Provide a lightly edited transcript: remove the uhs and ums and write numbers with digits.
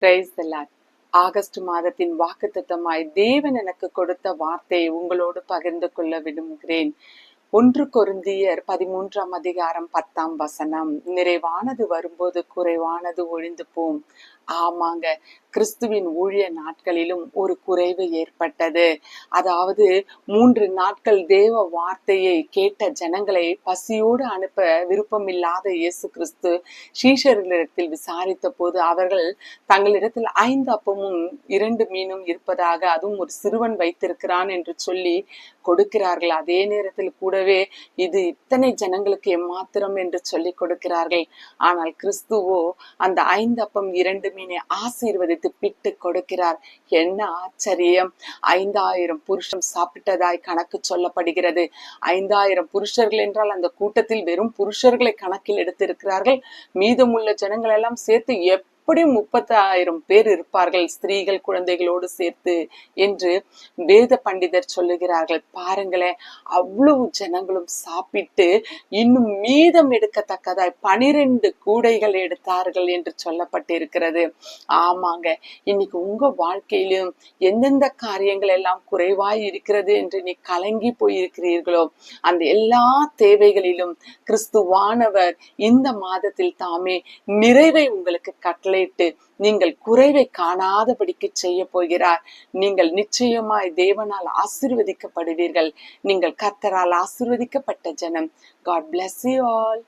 Praise the Lord. August மாதத்தின் வாக்குத்தத்தமாய் தேவன் எனக்கு கொடுத்த வார்த்தையை உங்களோடு பகிர்ந்து கொள்ள விரும்புகிறேன். 1 கொரிந்தியர் 13ஆம் அதிகாரம் 10ஆம் வசனம். நிறைவானது வரும்போது குறைவானது ஒழிந்து போம். ஆமாங்க, கிறிஸ்துவின் ஊழிய நாட்களிலும் ஒரு குறைவு ஏற்பட்டது. அதாவது 3 நாட்கள் தேவ வார்த்தையை கேட்ட ஜனங்களை பசியோடு அனுப்ப விருப்பமில்லாத இயேசு கிறிஸ்து சீஷர்களிடத்தில் விசாரித்த போது அவர்கள் தங்களிடத்தில் 5 அப்பமும் 2 மீனும் இருப்பதாக, அதுவும் ஒரு சிறுவன் வைத்திருக்கிறான் என்று சொல்லி கொடுக்கிறார்கள். அதே நேரத்தில் கூடவே இது இத்தனை ஜனங்களுக்கு எம்மாத்திரம் என்று சொல்லி கொடுக்கிறார்கள். ஆனால் கிறிஸ்துவோ அந்த 5 அப்பம் 2 மீனை ஆசீர்வதித்து பிட்டு கொடுக்கிறார். என்ன ஆச்சரியம்! 5000 புருஷன் சாப்பிட்டதாய் கணக்கு சொல்லப்படுகிறது. 5000 புருஷர்கள் என்றால் அந்த கூட்டத்தில் வெறும் புருஷர்களை கணக்கில் எடுத்திருக்கிறார்கள். மீதமுள்ள ஜனங்கள் எல்லாம் சேர்த்து எப்படி 30,000 பேர் இருப்பார்கள், ஸ்திரீகள் குழந்தைகளோடு சேர்த்து என்று வேத பண்டிதர் சொல்லுகிறார்கள். பாருங்களேன், அவ்வளவு ஜனங்களும் சாப்பிட்டு இன்னும் மீதம் எடுக்கத்தக்கதாய் 12 கூடைகள் எடுத்தார்கள் என்று சொல்லப்பட்டிருக்கிறது. ஆமாங்க, இன்னைக்கு உங்க வாழ்க்கையிலும் எந்தெந்த காரியங்கள் எல்லாம் குறைவாய் இருக்கிறது என்று நீ கலங்கி போயிருக்கிறீர்களோ, அந்த எல்லா தேவைகளிலும் கிறிஸ்துவானவர் இந்த மாதத்தில் தாமே நிறைவை உங்களுக்கு கட்டளையிட்டு நீங்கள் குறைவை காணாதபடிக்கு செய்ய போகிறார். நீங்கள் நிச்சயமாய் தேவனால் ஆசீர்வதிக்கப்படுவீர்கள். நீங்கள் கர்த்தரால் ஆசீர்வதிக்கப்பட்ட ஜனம். God bless you all.